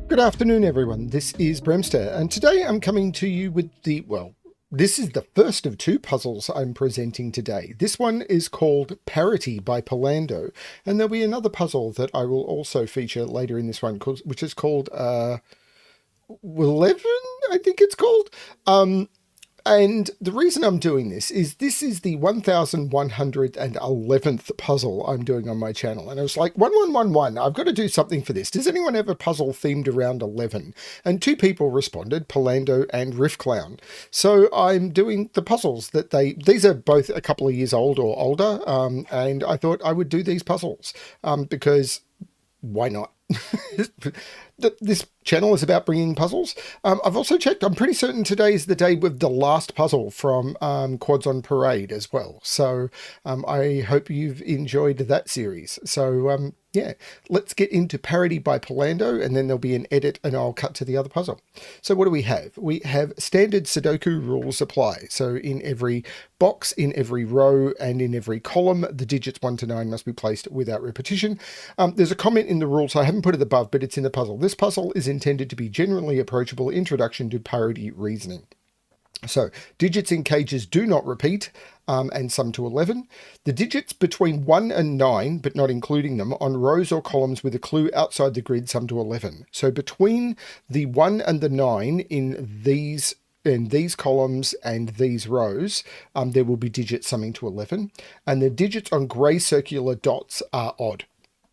Good afternoon, everyone. This is BremSter, and today I'm coming to you with this is the first of two puzzles I'm presenting today. This one is called Parity by Pallando, and there'll be another puzzle that I will also feature later in this one, which is called Weven, I think it's called. And the reason I'm doing this is the 1111th puzzle I'm doing on my channel. And I was like, 1111, I've got to do something for this. Does anyone have a puzzle themed around 11? And two people responded, Pallando and Riffclown. So I'm doing the puzzles that these are both a couple of years old or older. And I thought I would do these puzzles because why not? This channel is about bringing puzzles. I've also checked, I'm pretty certain today is the day with the last puzzle from Quads on Parade as well. So I hope you've enjoyed that series. So yeah, let's get into Parity by Pallando, and then there'll be an edit and I'll cut to the other puzzle. So what do we have? We have standard Sudoku rules apply. So in every box, in every row, and in every column, the digits 1 to 9 must be placed without repetition. There's a comment in the rules, I haven't put it above, but it's in the puzzle. This puzzle is intended to be generally approachable introduction to parity reasoning. So digits in cages do not repeat, and sum to 11. The digits between 1 and 9, but not including them, on rows or columns with a clue outside the grid sum to 11. So between the 1 and the 9 in these columns and these rows, there will be digits summing to 11. And the digits on grey circular dots are odd.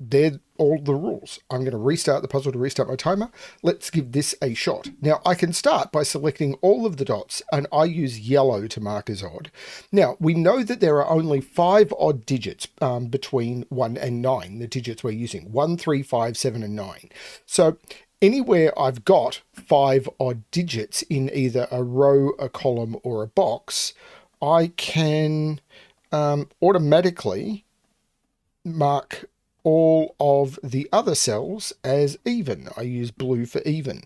They're all the rules. I'm going to restart the puzzle to restart my timer. Let's give this a shot. Now, I can start by selecting all of the dots, and I use yellow to mark as odd. Now, we know that there are only 5 odd digits between 1 and 9, the digits we're using, 1, 3, 5, 7, and 9. So anywhere I've got 5 odd digits in either a row, a column, or a box, I can automatically mark all of the other cells as even. I use blue for even.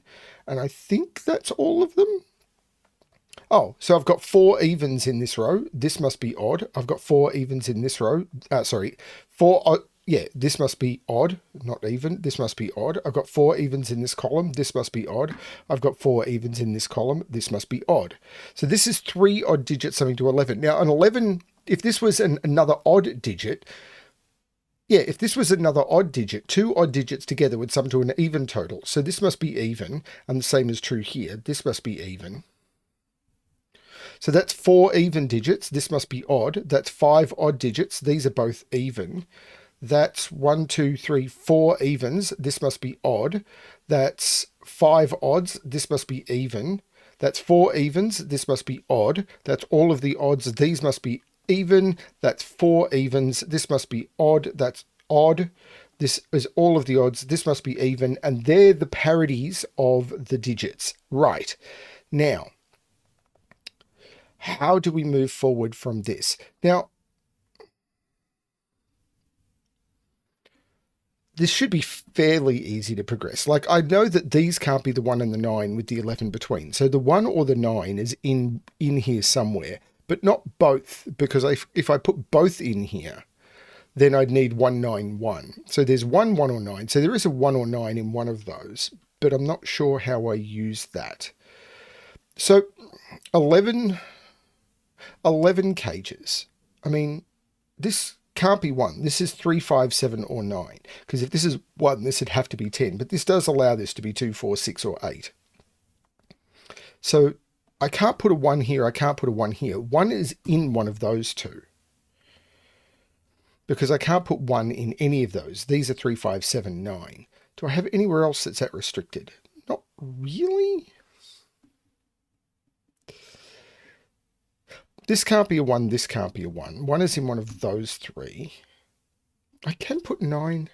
And I think that's all of them. Oh, so I've got 4 evens in this row. This must be odd. I've got 4 evens in this row. Yeah, this must be odd, not even. This must be odd. I've got 4 evens in this column. This must be odd. I've got 4 evens in this column. This must be odd. So this is 3 odd digits summing to 11. Now, an 11, if this was another odd digit, yeah, if this was another odd digit, 2 odd digits together would sum to an even total. So this must be even, and the same is true here. This must be even. So that's 4 even digits. This must be odd. That's 5 odd digits. These are both even. That's 1, 2, 3, 4 evens. This must be odd. That's 5 odds. This must be even. That's 4 evens. This must be odd. That's all of the odds. These must be even. That's 4 evens. This must be odd. That's odd. This is all of the odds. This must be even. And they're the parities of the digits. Right. Now, how do we move forward from this? Now, this should be fairly easy to progress. Like, I know that these can't be the 1 and the 9 with the 11 between. So the 1 or the 9 is in here somewhere. But not both, because if I put both in here, then I'd need 191. So there's 1, 1 or 9. So there is a 1 or 9 in one of those, but I'm not sure how I use that. So 11 cages. I mean, this can't be 1. This is 3, 5, 7, or 9. Because if this is 1, this would have to be 10. But this does allow this to be 2, 4, 6, or 8. So I can't put a 1 here, I can't put a 1 here. 1 is in one of those two. Because I can't put 1 in any of those. These are 3, 5, 7, 9. Do I have anywhere else that's that restricted? Not really. This can't be a 1, this can't be a 1. 1 is in one of those 3. I can put 9.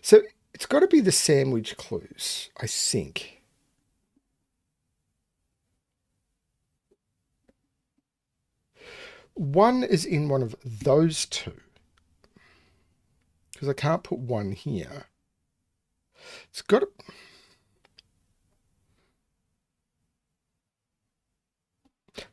So it's got to be the sandwich clues, I think. 1 is in one of those 2. Because I can't put 1 here. It's got to...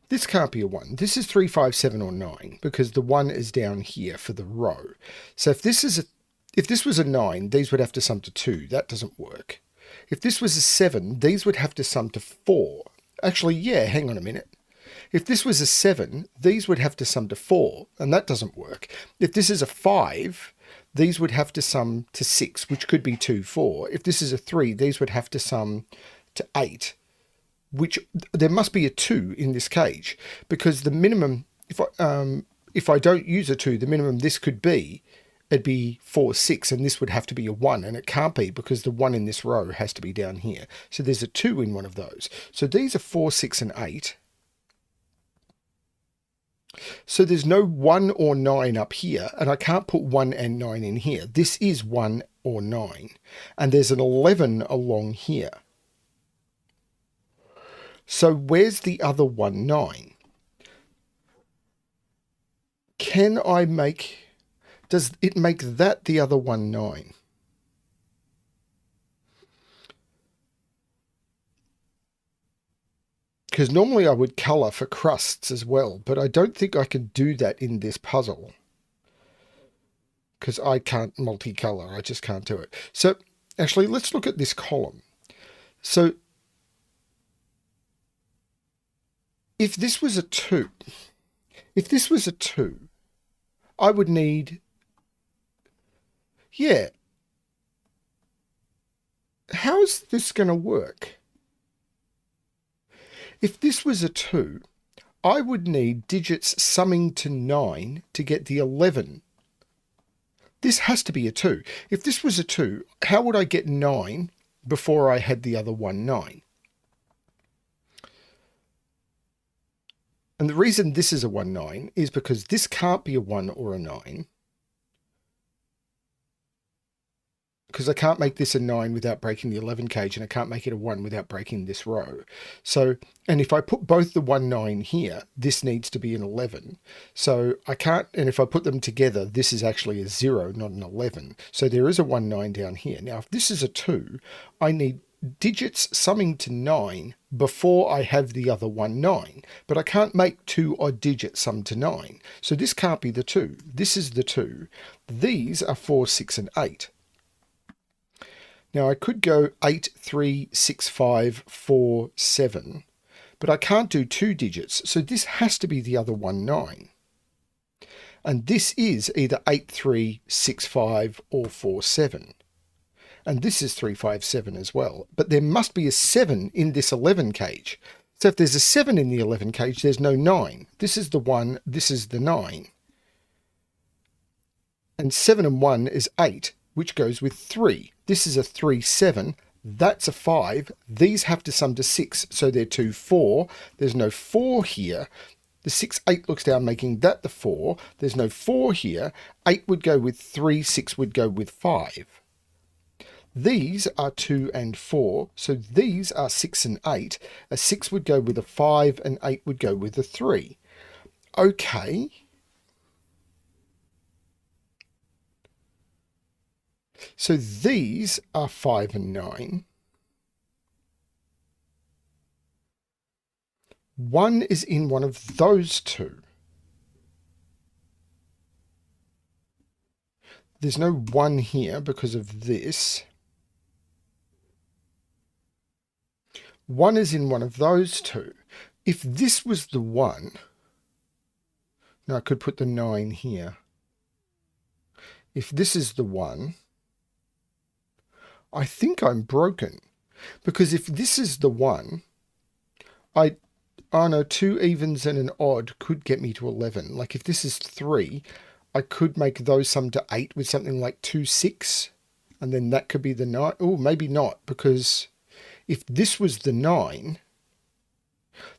This can't be a 1. This is 3, 5, 7, or 9, because the 1 is down here for the row. So if this was a 9, these would have to sum to 2. That doesn't work. If this was a 7, these would have to sum to 4. Actually, yeah, hang on a minute. If this was a 7, these would have to sum to 4, and that doesn't work. If this is a 5, these would have to sum to 6, which could be 2, 4. If this is a 3, these would have to sum to 8, which there must be a 2 in this cage, because the minimum, if I don't use a 2, the minimum this could be, it'd be 4, 6, and this would have to be a 1, and it can't be because the 1 in this row has to be down here. So there's a 2 in one of those. So these are 4, 6, and 8. So there's no 1 or 9 up here, and I can't put 1 and 9 in here. This is 1 or 9, and there's an 11 along here. So where's the other 1, 9? Can I make... Does it make that the other 1, 9? Because normally I would colour for crusts as well, but I don't think I can do that in this puzzle. Because I can't multicolour, I just can't do it. So actually, let's look at this column. So if this was a 2, I would need... Yeah. How's this going to work? If this was a 2, I would need digits summing to 9 to get the 11. This has to be a 2. If this was a 2, how would I get 9 before I had the other 1, 9? And the reason this is a 1, 9 is because this can't be a 1 or a 9. Because I can't make this a 9 without breaking the 11 cage, and I can't make it a 1 without breaking this row. So, and if I put both the 1, 9 here, this needs to be an 11. So I can't, and if I put them together, this is actually a 0, not an 11. So there is a 1, 9 down here. Now, if this is a 2, I need digits summing to 9 before I have the other 1, 9. But I can't make 2 odd digits sum to 9. So this can't be the 2. This is the 2. These are 4, 6, and 8. Now I could go 8, 3, 6, 5, 4, 7, but I can't do 2 digits, so this has to be the other 1, 9. And this is either 8, 3, 6, 5, or 4, 7. And this is 3, 5, 7 as well. But there must be a 7 in this 11 cage. So if there's a 7 in the 11 cage, there's no 9. This is the 1, this is the 9. And 7 and 1 is 8, which goes with 3. This is a 3, 7. That's a 5. These have to sum to 6, so they're 2, 4. There's no 4 here. The 6, 8 looks down, making that the 4. There's no 4 here. 8 would go with 3, 6 would go with 5. These are 2 and 4, so these are 6 and 8. A 6 would go with a 5, and 8 would go with a 3. Okay. So these are 5 and 9. 1 is in one of those two. There's no 1 here because of this. 1 is in one of those two. If this was the 1, now I could put the 9 here. If this is the 1, I think I'm broken, because if this is the 1, oh no, 2 evens and an odd could get me to 11. Like if this is 3, I could make those sum to 8 with something like 2, 6, and then that could be the 9. Oh, maybe not, because if this was the 9,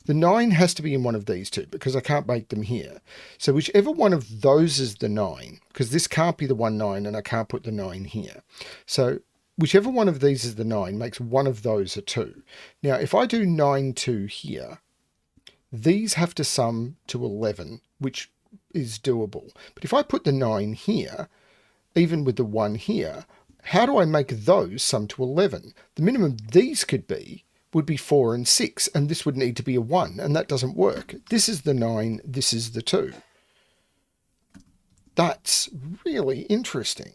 the 9 has to be in one of these two, because I can't make them here. So whichever one of those is the 9, because this can't be the 1, 9, and I can't put the 9 here. So whichever one of these is the 9 makes one of those a 2. Now, if I do 9, 2 here, these have to sum to 11, which is doable. But if I put the 9 here, even with the 1 here, how do I make those sum to 11? The minimum these could be would be 4 and 6, and this would need to be a 1, and that doesn't work. This is the 9, this is the 2. That's really interesting.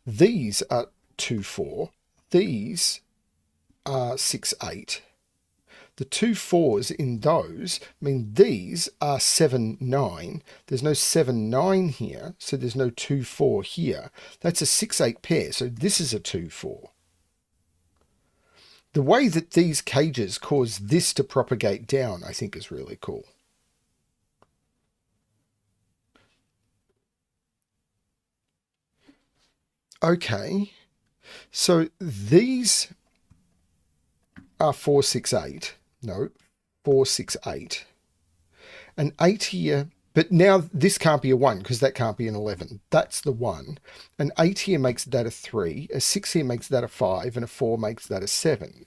These are 2, 4. these are 6, 8. The 2 4s in those mean these are 7, 9. There's no 7, 9 here, so there's no 2, 4 here. That's a 6, 8 pair, so this is a 2, 4. The way that these cages cause this to propagate down, I think, is really cool. Okay, so these are 4, 6, 8. No, 4, 6, 8. An 8 here, but now this can't be a 1 because that can't be an 11. That's the 1. An 8 here makes that a 3. A 6 here makes that a 5. And a 4 makes that a 7.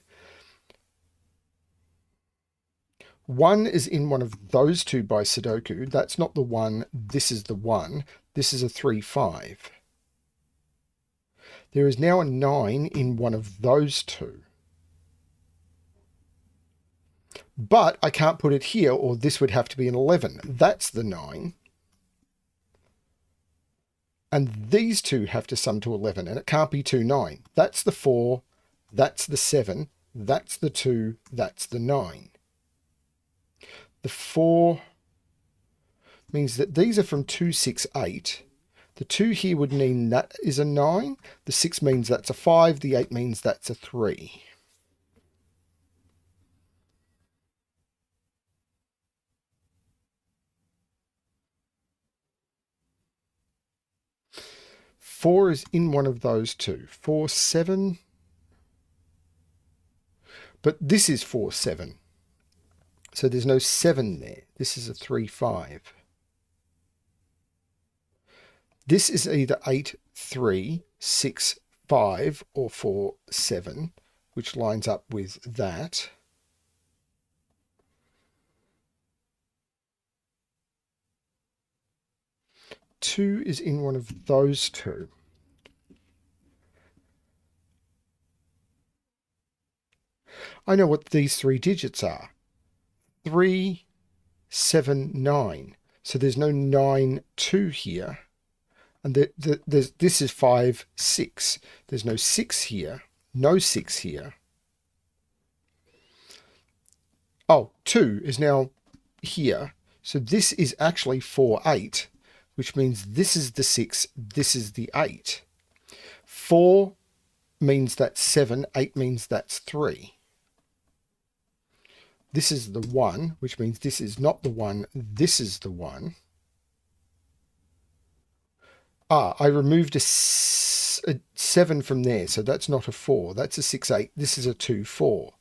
1 is in one of those two by Sudoku. That's not the 1. This is the 1. This is a 3, 5. There is now a 9 in one of those two. But I can't put it here, or this would have to be an 11. That's the 9. And these two have to sum to 11, and it can't be 2, 9. That's the 4, that's the 7, that's the 2, that's the 9. The 4 means that these are from 2, 6, 8. The 2 here would mean that is a 9. The 6 means that's a 5. The 8 means that's a 3. Four is in one of those two. 4, 7. But this is 4, 7. So there's no 7 there. This is a 3, 5. This is either 8, 3, 6, 5, or 4, 7, which lines up with that. Two is in one of those two. I know what these 3 digits are. 3, 7, 9. So there's no 9, 2 here. And this is 5, 6. There's no 6 here. No 6 here. Oh, 2 is now here. So this is actually 4, 8. Which means this is the 6, this is the 8. 4 means that's 7, 8 means that's 3. This is the 1, which means this is not the 1, this is the 1. I removed a 7 from there, so that's not a 4. That's a 6, 8. This is a 2, 4.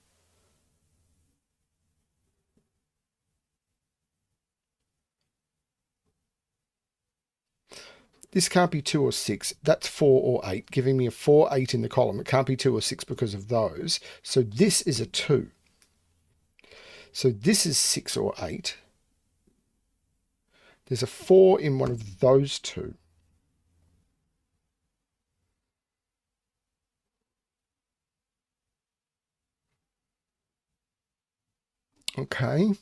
This can't be 2 or 6. That's 4 or 8, giving me a 4, 8 in the column. It can't be 2 or 6 because of those. So this is a 2. So this is 6 or 8. There's a 4 in one of those two. Okay.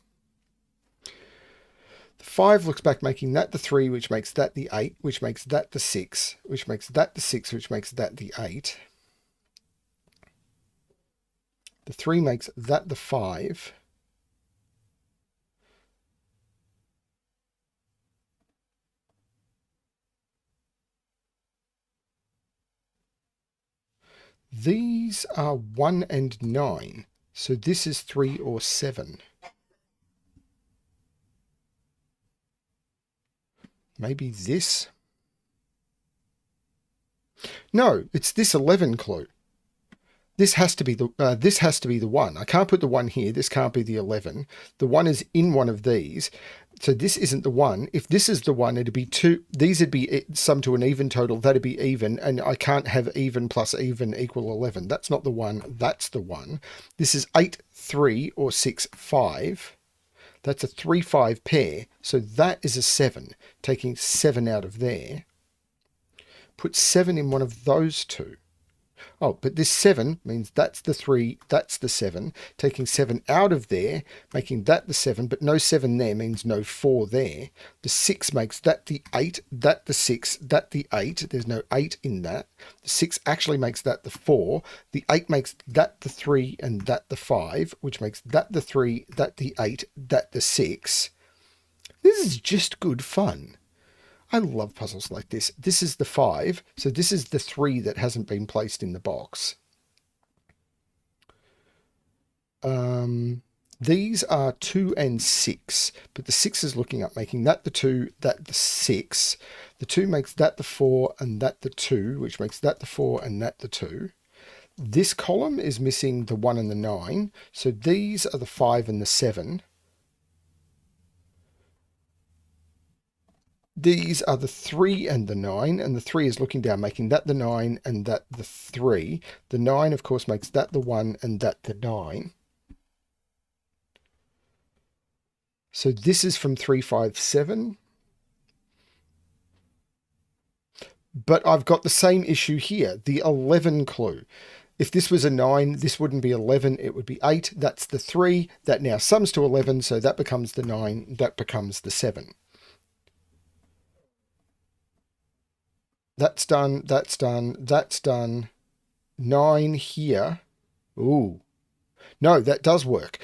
The 5 looks back, making that the 3, which makes that the 8, which makes that the 6, which makes that the 6, which makes that the 8. The 3 makes that the 5. These are 1 and 9, so this is 3 or 7. Maybe this? No, it's this 11 clue. This has to be the 1. I can't put the 1 here. This can't be the 11. The 1 is in one of these. So this isn't the 1. If this is the 1, it'd be 2. These would be summed to an even total. That'd be even. And I can't have even plus even equal 11. That's not the 1. That's the 1. This is 8, 3 or 6, 5. That's a 3, 5 pair. So that is a 7. Taking 7 out of there. Put 7 in one of those two. Oh, but this 7 means that's the 3, that's the 7. Taking 7 out of there, making that the 7, but no 7 there means no 4 there. The 6 makes that the 8, that the 6, that the 8. There's no 8 in that. The 6 actually makes that the 4. The 8 makes that the 3 and that the 5, which makes that the 3, that the 8, that the 6. This is just good fun. I love puzzles like this. This is the 5, so this is the 3 that hasn't been placed in the box. These are 2 and 6, but the 6 is looking up, making that the 2, that the 6. The 2 makes that the 4 and that the 2, which makes that the 4 and that the 2. This column is missing the 1 and the 9, so these are the 5 and the 7. These are the 3 and the 9, and the 3 is looking down, making that the 9 and that the 3. The 9, of course, makes that the 1 and that the 9. So this is from 3, 5, 7. But I've got the same issue here, the 11 clue. If this was a 9, this wouldn't be 11, it would be 8. That's the 3. That now sums to 11, so that becomes the 9. That becomes the 7. That's done, that's done, that's done. 9 here. Ooh. No, that does work.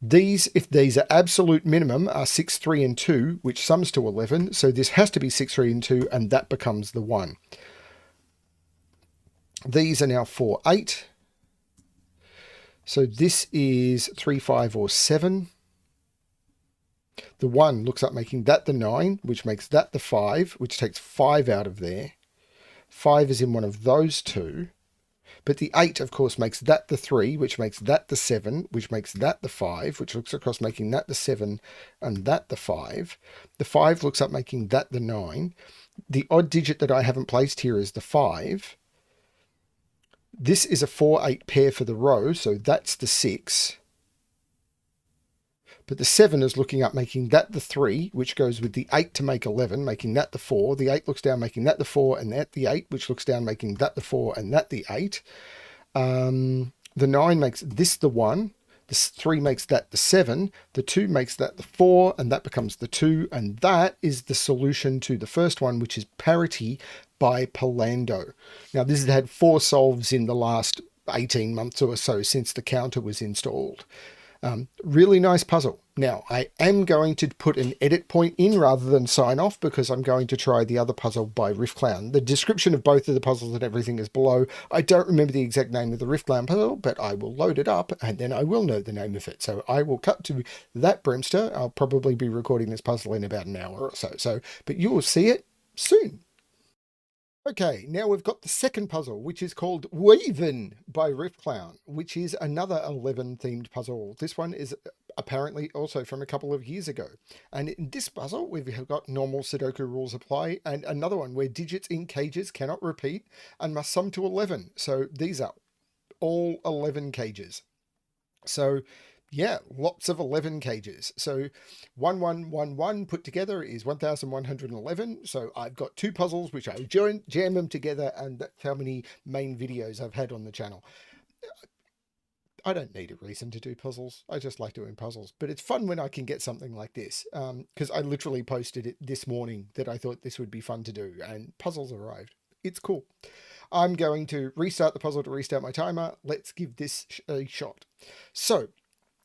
These, if these are absolute minimum, are 6, 3, and 2, which sums to 11. So this has to be 6, 3, and 2, and that becomes the 1. These are now 4, 8. So this is 3, 5, or 7. The 1 looks up making that the 9, which makes that the 5, which takes 5 out of there. 5 is in one of those two. But the 8, of course, makes that the 3, which makes that the 7, which makes that the 5, which looks across making that the 7 and that the 5. The 5 looks up making that the 9. The odd digit that I haven't placed here is the 5. This is a 4, 8 pair for the row, so that's the 6. But the 7 is looking up, making that the 3, which goes with the 8 to make 11, making that the 4. The 8 looks down, making that the 4, and that the 8, which looks down, making that the 4, and that the 8. The 9 makes this the 1. The 3 makes that the 7. The 2 makes that the 4, and that becomes the 2. And that is the solution to the first one, which is Parity by Pallando. Now, this has had 4 solves in the last 18 months or so since the counter was installed. Really nice puzzle. Now, I am going to put an edit point in rather than sign off because I'm going to try the other puzzle by Riffclown. The description of both of the puzzles and everything is below. I don't remember the exact name of the Riffclown puzzle, but I will load it up and then I will know the name of it. So I will cut to that BremSter. I'll probably be recording this puzzle in about an hour or so. But you will see it soon. Okay, now we've got the second puzzle, which is called Weven by Riffclown, which is another 11 themed puzzle. This one is apparently also from a couple of years ago. And in this puzzle, we've got normal Sudoku rules apply, and another one where digits in cages cannot repeat and must sum to 11. So these are all 11 cages. So yeah, lots of 11 cages. So 1111 put together is 1111. So I've got 2 puzzles which I jam them together, and that's how many main videos I've had on the channel. I don't need a reason to do puzzles. I just like doing puzzles, but it's fun when I can get something like this, because I literally posted it this morning that I thought this would be fun to do, and puzzles arrived. It's cool. I'm going to restart the puzzle to restart my timer. Let's give this a shot. So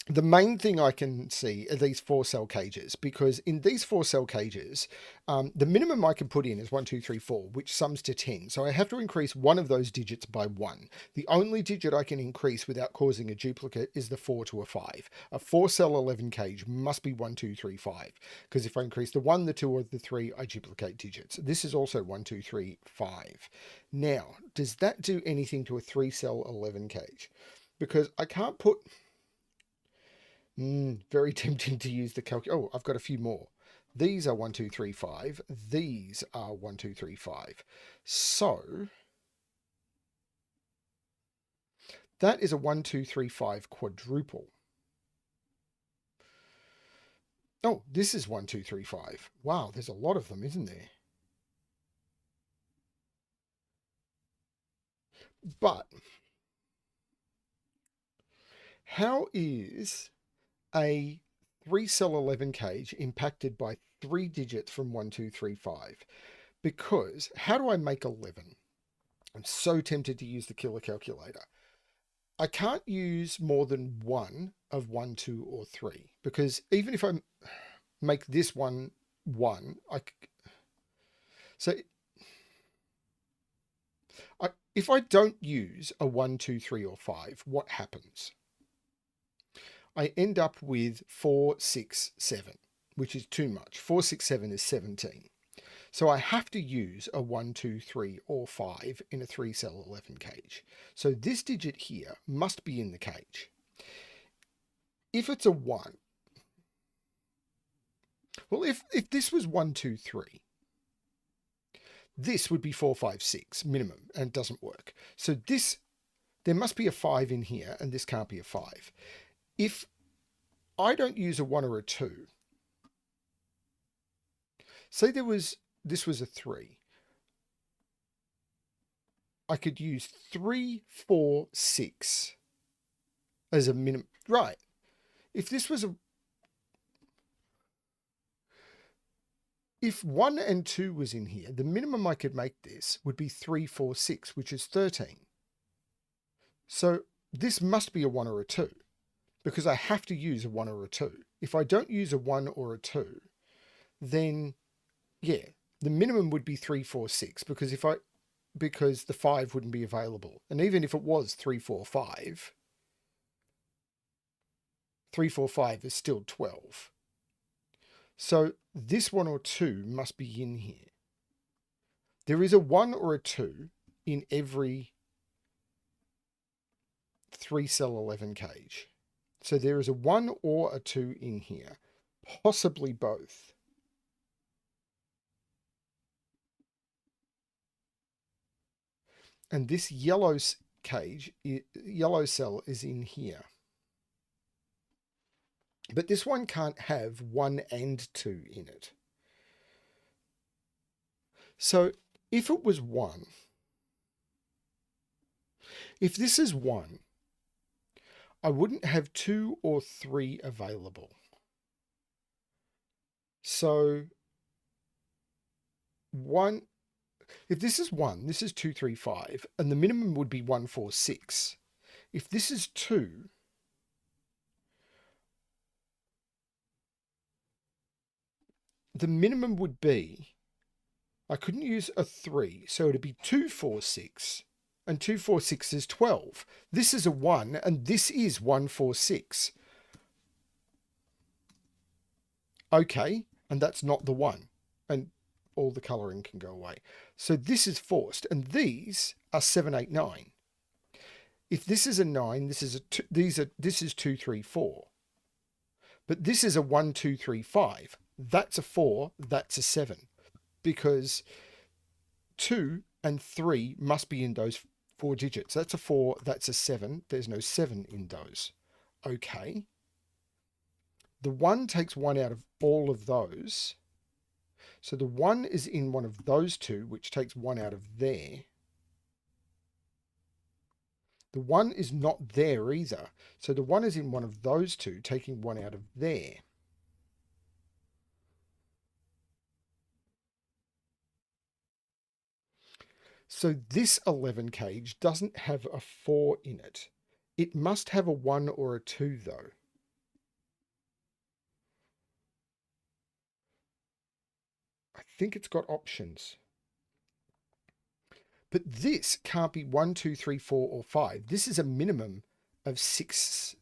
the main thing I can see are these 4-cell cages, because in these 4-cell cages, the minimum I can put in is 1, 2, 3, 4, which sums to 10. So I have to increase one of those digits by 1. The only digit I can increase without causing a duplicate is the 4 to a 5. A 4-cell 11 cage must be 1, 2, 3, 5, because if I increase the 1, the 2, or the 3, I duplicate digits. This is also 1, 2, 3, 5. Now, does that do anything to a 3-cell 11 cage? Because I can't put... very tempting to use the calculator. Oh, I've got a few more. These are 1, 2, 3, 5. These are 1, 2, 3, 5. So that is a 1, 2, 3, 5 quadruple. Oh, this is 1, 2, 3, 5. Wow, there's a lot of them, isn't there? But how is a 3-cell 11 cage impacted by 3 digits from 1, 2, 3, 5? Because how do I make 11? I'm so tempted to use the killer calculator. I can't use more than one of 1, 2, or 3, because even if I make this one 1, if I don't use a 1, 2, 3, or 5, what happens? I end up with 4, 6, 7, which is too much. 4, 6, 7 is 17. So I have to use a 1, 2, 3, or 5 in a 3-cell 11 cage. So this digit here must be in the cage. If it's a 1, well, if this was 1, 2, 3, this would be 4, 5, 6 minimum, and it doesn't work. So there must be a 5 in here, and this can't be a 5. If I don't use a 1 or a 2, say this was a 3, I could use 3, 4, 6 as a minimum. Right. If this was if 1 and 2 was in here, the minimum I could make this would be 3, 4, 6, which is 13. So this must be a 1 or a 2, because I have to use a 1 or a 2. If I don't use a 1 or a 2, then yeah, the minimum would be 3, 4, 6, because the 5 wouldn't be available. And even if it was 3, 4, 5, 3, 4, 5 is still 12. So this 1 or 2 must be in here. There is a 1 or a 2 in every 3-cell 11 cage. So there is a 1 or a 2 in here, possibly both. And this yellow cell is in here. But this one can't have 1 and 2 in it. So if it was 1, if this is 1, I wouldn't have 2 or 3 available. So 1, if this is 1, this is 2, 3, 5, and the minimum would be 1, 4, 6. If this is 2, the minimum would be, I couldn't use a 3, so it'd be 2, 4, 6, and 2, 4, 6 is 12. This is a 1, and this is 1, 4, 6. Okay, and that's not the 1, and all the colouring can go away. So this is forced, and these are 7, 8, 9. If this is a 9, this is a 2, this is 2, 3, 4. But this is a 1, 2, 3, 5. That's a 4, that's a 7. Because 2 and 3 must be in those 4 digits. That's a 4, that's a 7. There's no 7 in those. Okay. The 1 takes 1 out of all of those. So the 1 is in one of those 2, which takes 1 out of there. The 1 is not there either. So the 1 is in one of those 2, taking 1 out of there. So this 11 cage doesn't have a 4 in it. It must have a 1 or a 2 though. I think it's got options. But this can't be 1, 2, 3, 4, or 5. This is a minimum of 6.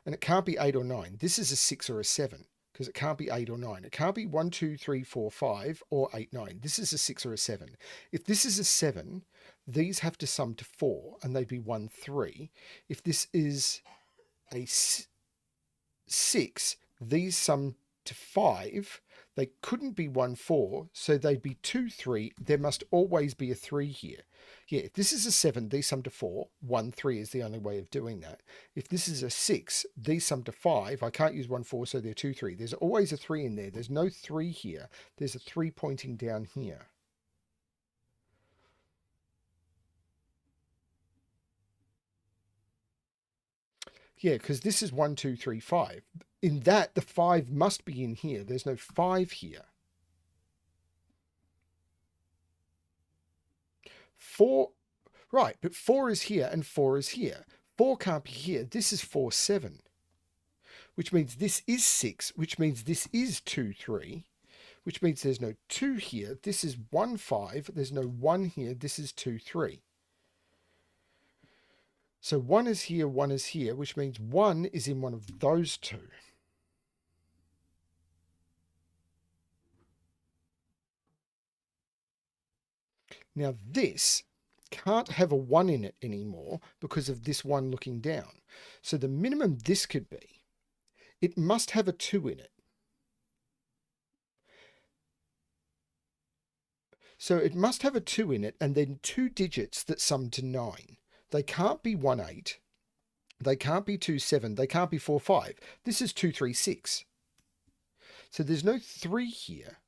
And it can't be 8 or 9. This is a 6 or a 7. Because it can't be 8 or 9. It can't be 1, 2, 3, 4, 5, or 8, 9. This is a 6 or a 7. If this is a 7, these have to sum to 4, and they'd be 1, 3. If this is a 6, these sum to 5. They couldn't be 1, 4, so they'd be 2, 3. There must always be a 3 here. Yeah, if this is a 7, these sum to 4. 1, 3 is the only way of doing that. If this is a 6, these sum to 5. I can't use 1, 4, so they're 2, 3. There's always a 3 in there. There's no 3 here. There's a 3 pointing down here. Yeah, because this is 1, 2, 3, 5. In that, the 5 must be in here. There's no 5 here. 4, right, but 4 is here and 4 is here. 4 can't be here. This is 4, 7, which means this is 6, which means this is 2, 3, which means there's no 2 here. This is 1, 5. There's no 1 here. This is 2, 3. So 1 is here, 1 is here, which means 1 is in one of those two. Now this can't have a 1 in it anymore because of this 1 looking down. So the minimum this could be, it must have a 2 in it. So it must have a 2 in it and then 2 digits that sum to 9. They can't be 1, 8. They can't be 2, 7. They can't be 4, 5. This is 2, 3, 6. So there's no 3 here.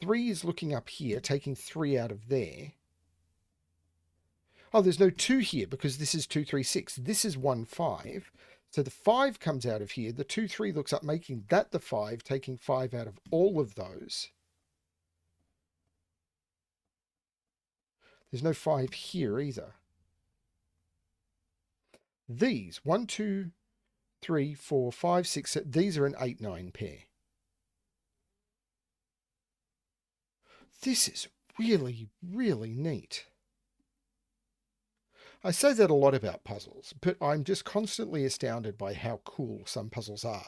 3 is looking up here, taking 3 out of there. Oh, there's no 2 here because this is 2, 3, 6. This is 1, 5. So the 5 comes out of here. The 2, 3 looks up, making that the 5, taking 5 out of all of those. There's no 5 here either. These, 1, 2, 3, 4, 5, 6, 7, these are an 8, 9 pair. This is really, really neat. I say that a lot about puzzles, but I'm just constantly astounded by how cool some puzzles are.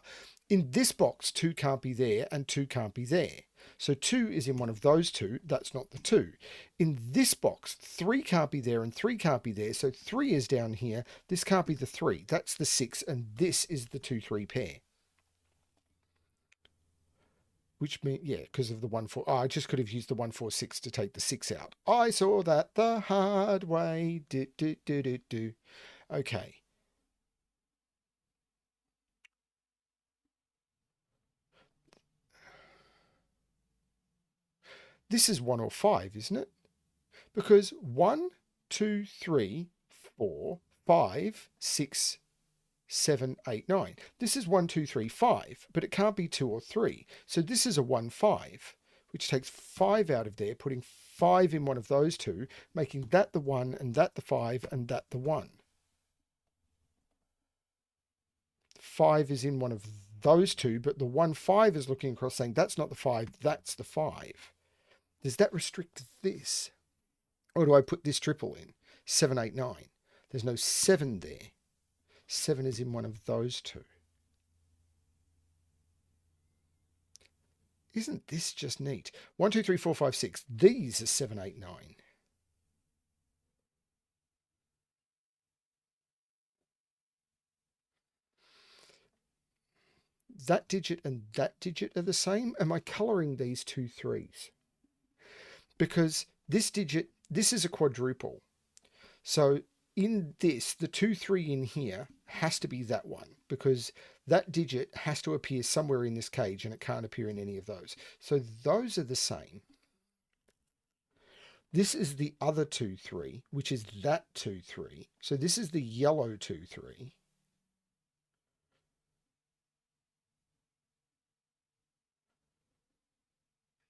In this box, 2 can't be there and 2 can't be there. So 2 is in one of those two. That's not the 2. In this box, 3 can't be there and 3 can't be there. So 3 is down here. This can't be the 3. That's the 6. And this is the 2, 3 pair. Which means, yeah, because of the 1, 4. Oh, I just could have used the 1, 4, 6 to take the 6 out. I saw that the hard way. Okay. This is 1 or 5, isn't it? Because 1, 2, 3, 4, 5, 6, 7, 8, 9. This is 1, 2, 3, 5, but it can't be 2 or 3. So this is a 1, 5, which takes 5 out of there, putting 5 in one of those two, making that the 1 and that the 5 and that the 1. 5 is in one of those two, but the 1, 5 is looking across saying that's not the 5, that's the 5. Does that restrict this? Or do I put this triple in? 7, 8, 9. There's no 7 there. 7 is in one of those two. Isn't this just neat? 1, 2, 3, 4, 5, 6. These are 7, 8, 9. That digit and that digit are the same. Am I colouring these two 3s? Because this digit, this is a quadruple. So in this, the 2, 3 in here has to be that one because that digit has to appear somewhere in this cage and it can't appear in any of those. So those are the same. This is the other 2, 3, which is that 2, 3. So this is the yellow 2, 3.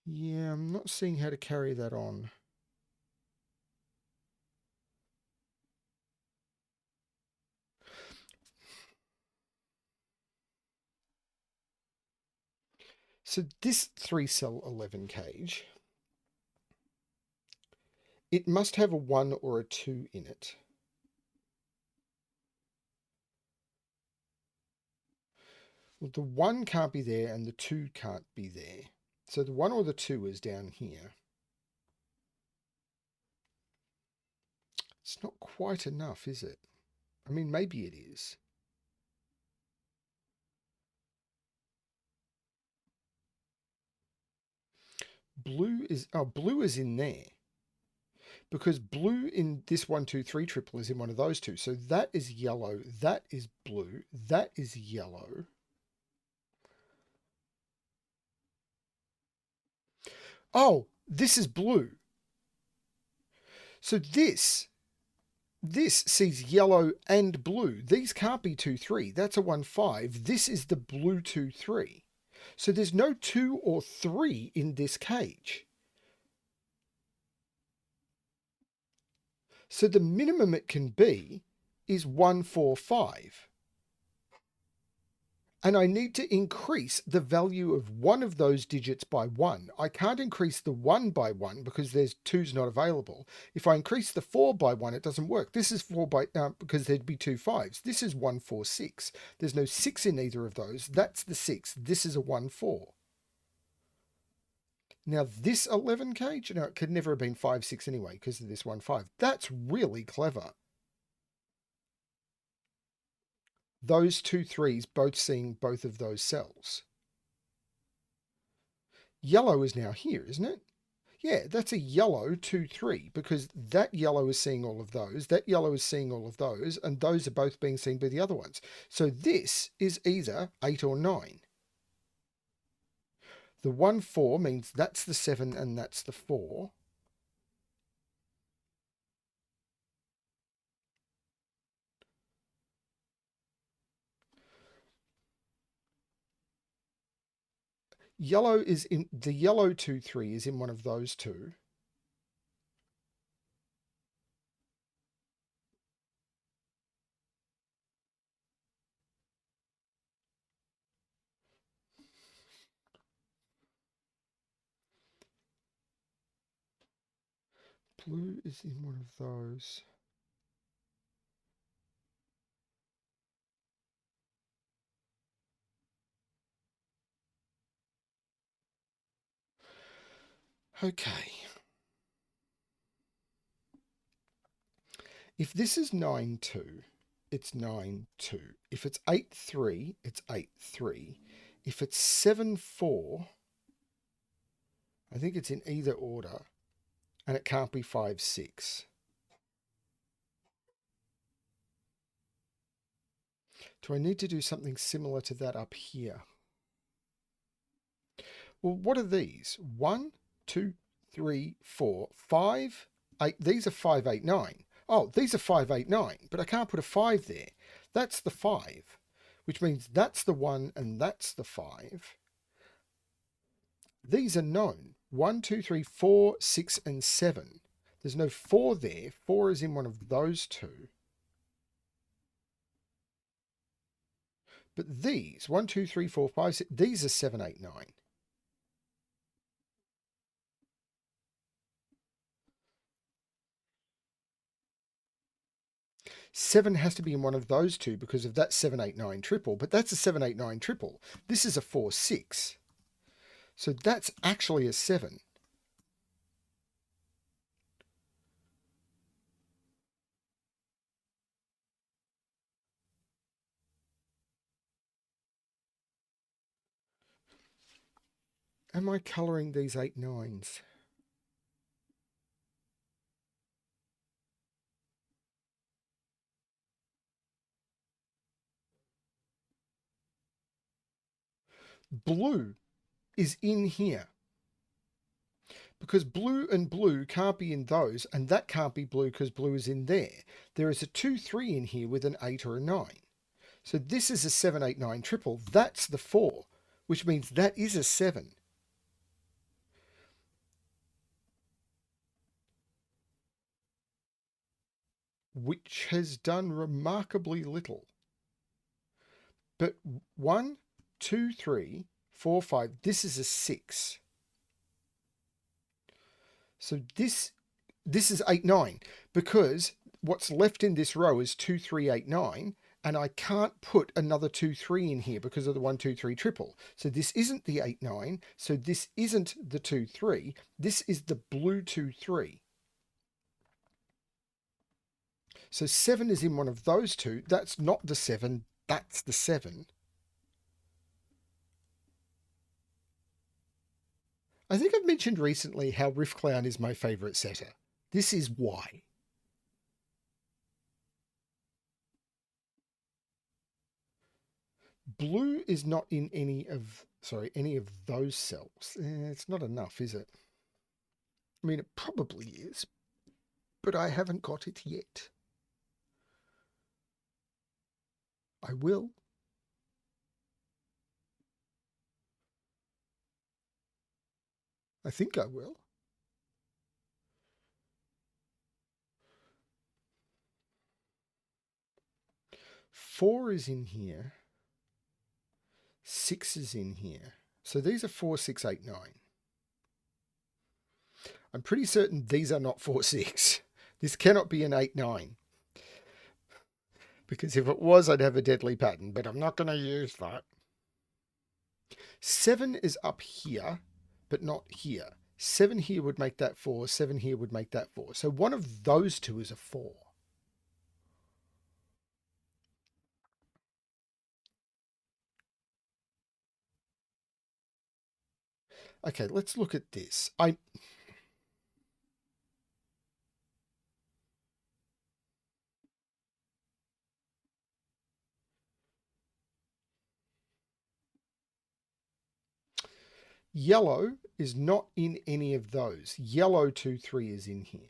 Yeah, I'm not seeing how to carry that on. So this 3-cell 11 cage, it must have a 1 or a 2 in it. Well, the 1 can't be there and the 2 can't be there. So the 1 or the 2 is down here. It's not quite enough, is it? I mean, maybe it is. Blue is in there. Because blue in this 1, 2, 3 triple is in one of those two. So that is yellow, that is blue, that is yellow. Oh, this is blue. So this this sees yellow and blue. These can't be 2, 3. That's a 1, 5. This is the blue 2, 3. So there's no 2 or 3 in this cage. So the minimum it can be is 1, 4, 5. And I need to increase the value of one of those digits by 1. I can't increase the 1 by 1 because there's 2's not available. If I increase the 4 by 1, it doesn't work. This is 4 by, because there'd be 2 5s. This is 1, 4, 6. There's no 6 in either of those. That's the 6. This is a 1, 4. Now this 11 cage, no, it could never have been 5, 6 anyway because of this 1, 5. That's really clever. Those 2 3s both seeing both of those cells. Yellow is now here, isn't it? Yeah, that's a yellow 2, 3 because that yellow is seeing all of those, that yellow is seeing all of those, and those are both being seen by the other ones. So this is either 8 or 9. The 1, 4 means that's the 7 and that's the 4. Yellow is in the yellow 2, 3 is in one of those two. Blue is in one of those. Okay. If this is 9, 2, it's 9, 2. If it's 8, 3, it's 8, 3. If it's 7, 4, I think it's in either order, and it can't be 5, 6. Do I need to do something similar to that up here? Well, what are these? 1, 2, 3, 4, 5, 8. These are 5, 8, 9. Oh, these are 5, 8, 9, but I can't put a 5 there. That's the 5, which means that's the 1 and that's the 5. These are known. 1, 2, 3, 4, 6, and 7. There's no 4 there. 4 is in one of those two. But these, 1, 2, 3, 4, 5, 6, these are 7, 8, 9. Seven has to be in one of those two because of that 7, 8, 9 triple, but that's a 7, 8, 9 triple. This is a 4, 6. So that's actually a 7. Am I colouring these 8, 9s? Blue is in here because blue and blue can't be in those, and that can't be blue because blue is in there. There is a 2, 3 in here with an 8 or a 9. So this is a 7, 8, 9 triple. That's the 4, which means that is a 7. Which has done remarkably little. But 1, 2, 3, 4, 5, this is a 6. So this is 8, 9, because what's left in this row is 2, 3, 8, 9, and I can't put another 2, 3 in here because of the 1, 2, 3 triple. So this isn't the 8, 9, so this isn't the 2, 3, this is the blue 2, 3. So 7 is in one of those two. That's not the 7, that's the 7. I think I've mentioned recently how Riffclown is my favourite setter. This is why. Blue is not in any of those cells. It's not enough, is it? I mean, it probably is, but I haven't got it yet. I will. I think I will. Four is in here. 6 is in here. So these are 4, 6, 8, 9. I'm pretty certain these are not 4, 6. This cannot be an 8, 9. Because if it was, I'd have a deadly pattern, but I'm not going to use that. 7 is up here, but not here. 7 here would make that 4. 7 here would make that 4. So one of those two is a 4. Okay, let's look at this. Yellow is not in any of those. Yellow 2, 3 is in here.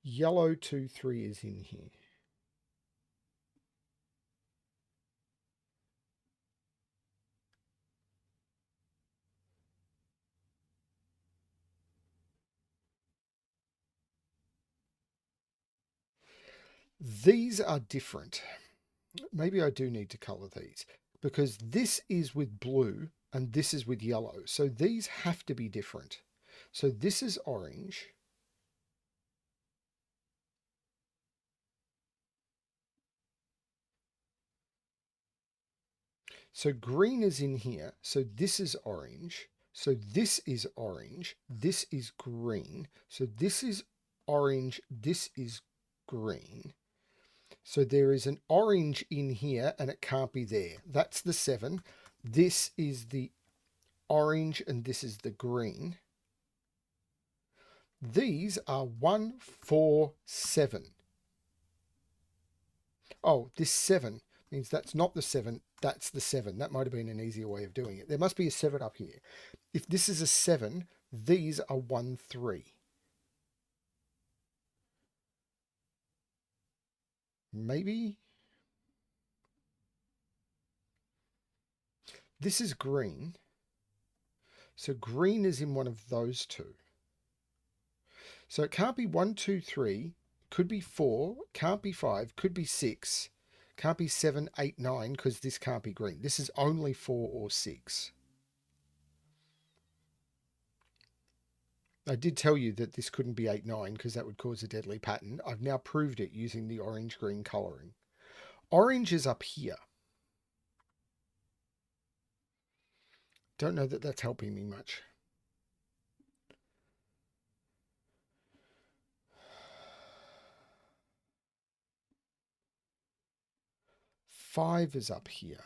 Yellow 2, 3 is in here. These are different. Maybe I do need to color these because this is with blue and this is with yellow. So these have to be different. So this is orange. So green is in here. So this is orange. So this is orange. This is green. So this is orange. This is green. So there is an orange in here and it can't be there. That's the 7. This is the orange and this is the green. These are 1, 4, 7. Oh, this 7 means that's not the 7. That's the 7. That might have been an easier way of doing it. There must be a 7 up here. If this is a 7, these are 1, 3. Maybe this is green. So green is in one of those two. So it can't be 1, 2, 3. Could be 4. Can't be 5. Could be 6. Can't be 7, 8, 9 because this can't be green. This is only 4 or 6. I did tell you that this couldn't be 8, 9 because that would cause a deadly pattern. I've now proved it using the orange-green colouring. Orange is up here. Don't know that that's helping me much. Five is up here.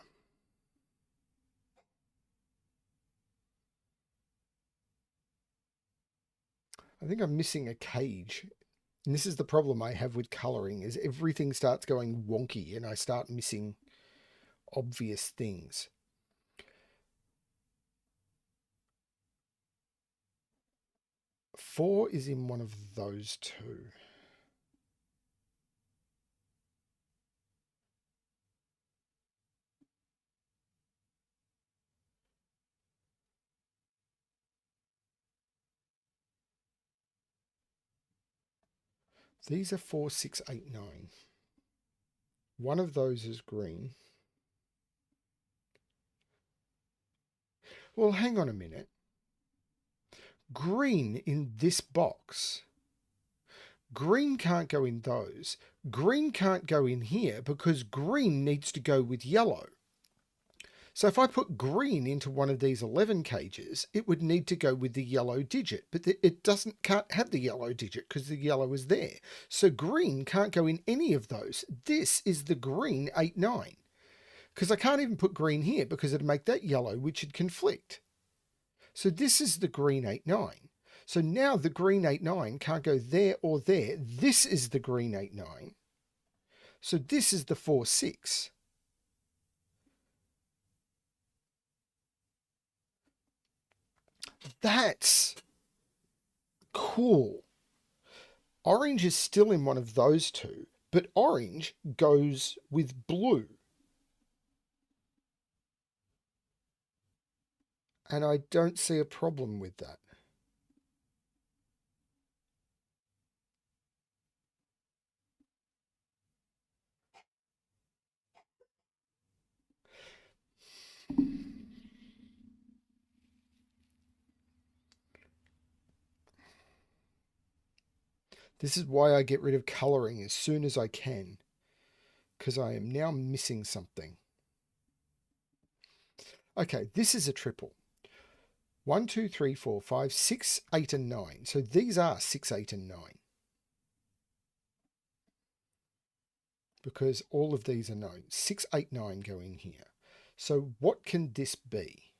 I think I'm missing a cage. And this is the problem I have with colouring, is everything starts going wonky and I start missing obvious things. Four is in one of those two. These are 4, 6, 8, 9. One of those is green. Well, hang on a minute. Green in this box. Green can't go in those. Green can't go in here because green needs to go with yellow. So if I put green into one of these 11 cages, it would need to go with the yellow digit, but it can't have the yellow digit because the yellow is there. So green can't go in any of those. This is the green 8, 9. Because I can't even put green here because it'd make that yellow, which would conflict. So this is the green 8, 9. So now the green 8, 9 can't go there or there. This is the green 8, 9. So this is the 4, 6. That's cool. Orange is still in one of those two, but orange goes with blue. And I don't see a problem with that. This is why I get rid of colouring as soon as I can, because I am now missing something. Okay, this is a triple. 1, 2, 3, 4, 5, 6, 8, and 9. So these are 6, 8, and 9. Because all of these are known. 6, 8, 9 go in here. So what can this be?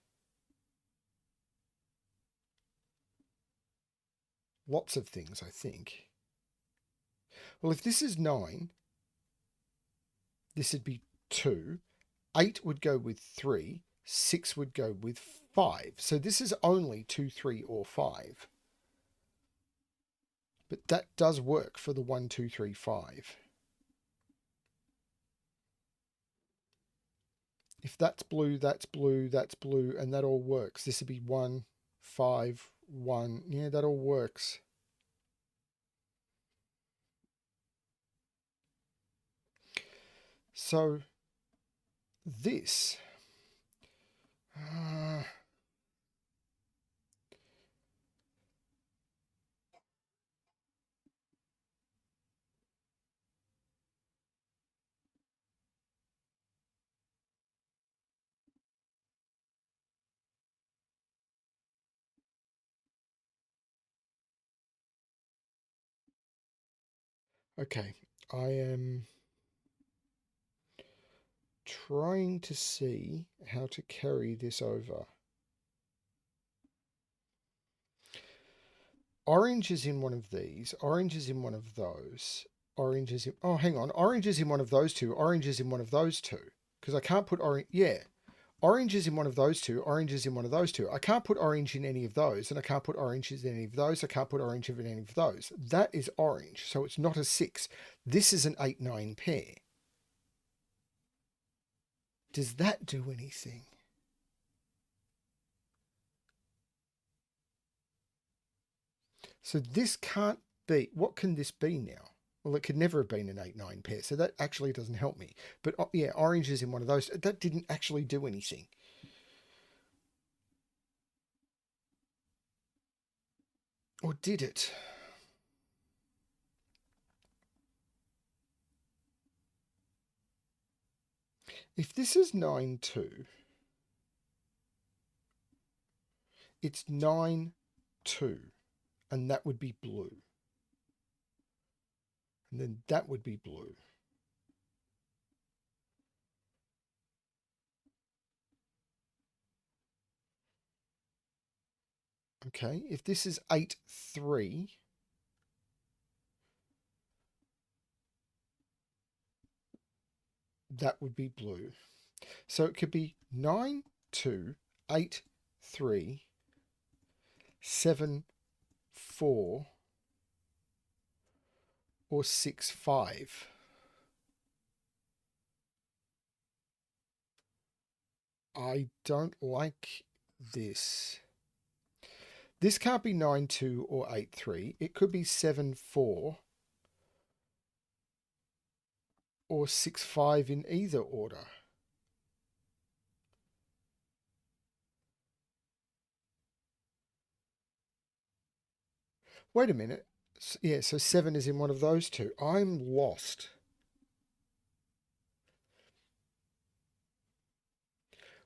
Lots of things, I think. Well, if this is 9, this would be 2. 8 would go with 3. 6 would go with 5. So this is only 2, 3, or 5. But that does work for the 1, 2, 3, 5. If that's blue, that's blue, that's blue, and that all works. This would be 1, 5, 1. Yeah, that all works. So this... okay, I am trying to see how to carry this over. Orange is in one of these. Orange is in one of those. Orange is in... Oh, hang on. Orange is in one of those two. Orange is in one of those two. Because I can't put orange... Yeah. Orange is in one of those two. Orange is in one of those two. I can't put orange in any of those. And I can't put orange in any of those. I can't put orange in any of those. That is orange. So it's not a 6. This is an 8-9 pair. Does that do anything? So this can't be... What can this be now? Well, it could never have been an 8-9 pair. So that actually doesn't help me. But yeah, orange is in one of those. That didn't actually do anything. Or did it? If this is 9-2, it's 9-2, and that would be blue. And then that would be blue. Okay, if this is 8-3, that would be blue. So it could be 9-2, 8-3, 7-4, or 6-5. I don't like this. This can't be 9-2 or 8-3. It could be 7-4 or 6-5 in either order. Wait a minute. Yeah, so 7 is in one of those two. I'm lost.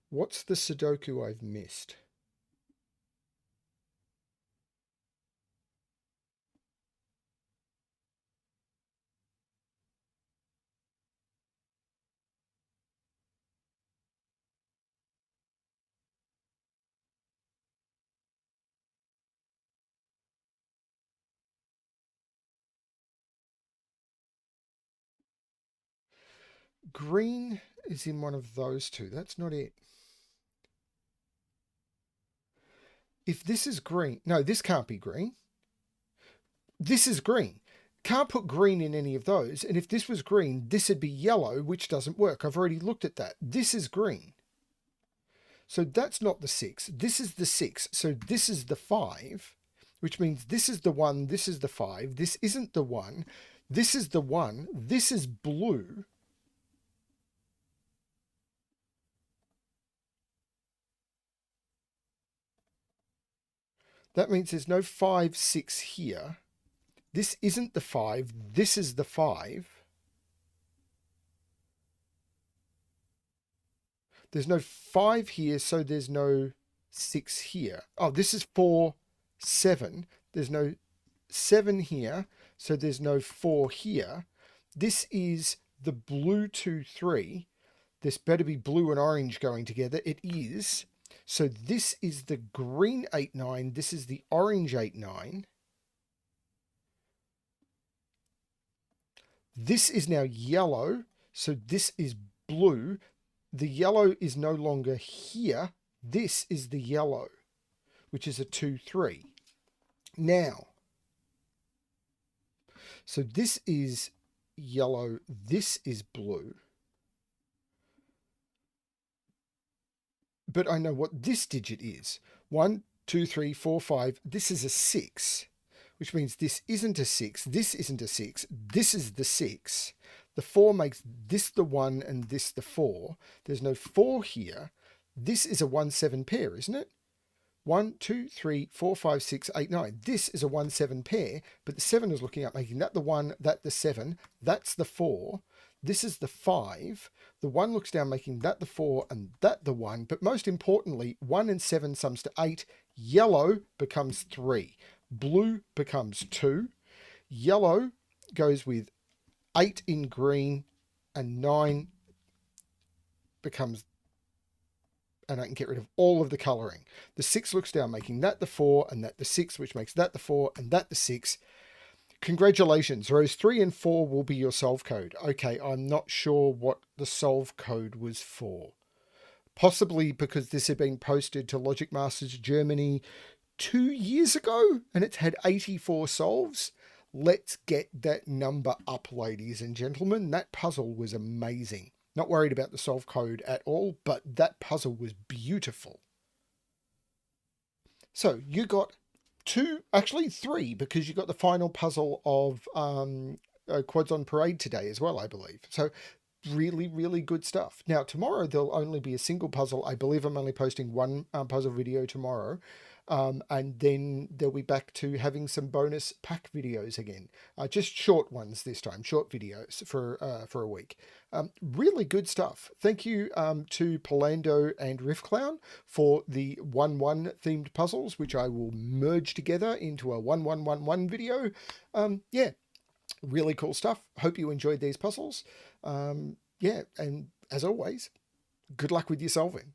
What's the Sudoku I've missed? Green is in one of those two. That's not it. If this is green, no, this can't be green. This is green. Can't put green in any of those. And if this was green, this would be yellow, which doesn't work. I've already looked at that. This is green. So that's not the 6. This is the 6. So this is the 5, which means this is the 1, this is the 5. This isn't the 1. This is the 1. This is blue. That means there's no 5, 6 here. This isn't the 5. This is the 5. There's no 5 here, so there's no 6 here. Oh, this is 4, 7. There's no 7 here, so there's no 4 here. This is the blue 2, 3. This better be blue and orange going together. It is. So this is the green 8, 9. This is the orange 8, 9. This is now yellow, so this is blue. The yellow is no longer here. This is the yellow, which is a 2, 3. Now, so this is yellow, this is blue. But I know what this digit is. 1, 2, 3, 4, 5. This is a 6, which means this isn't a 6. This isn't a 6. This is the 6. The 4 makes this the 1 and this the 4. There's no 4 here. This is a 1, 7 pair, isn't it? 1, 2, 3, 4, 5, 6, 8, 9. This is a 1, 7 pair, but the 7 is looking up, making that the 1, that the 7. That's the 4. This is the 5. The 1 looks down, making that the 4 and that the 1. But most importantly, 1 and 7 sums to 8. Yellow becomes 3. Blue becomes 2. Yellow goes with 8 in green, and 9 becomes, and I can get rid of all of the colouring. The 6 looks down, making that the 4 and that the 6, which makes that the 4 and that the 6. Congratulations, rows 3 and 4 will be your solve code. Okay, I'm not sure what the solve code was for. Possibly because this had been posted to Logic Masters Germany 2 years ago and it's had 84 solves. Let's get that number up, ladies and gentlemen. That puzzle was amazing. Not worried about the solve code at all, but that puzzle was beautiful. So you got 2, actually 3, because you got the final puzzle of Quads on Parade today as well, I believe. So really, really good stuff. Now, tomorrow there'll only be a single puzzle. I believe I'm only posting one puzzle video tomorrow. And then they'll be back to having some bonus pack videos again. Just short ones this time, short videos for a week. Really good stuff. Thank you to Pallando and Riffclown for the 1-1 themed puzzles, which I will merge together into a 1-1-1-1 video. Yeah, really cool stuff. Hope you enjoyed these puzzles. Yeah, and as always, good luck with your solving.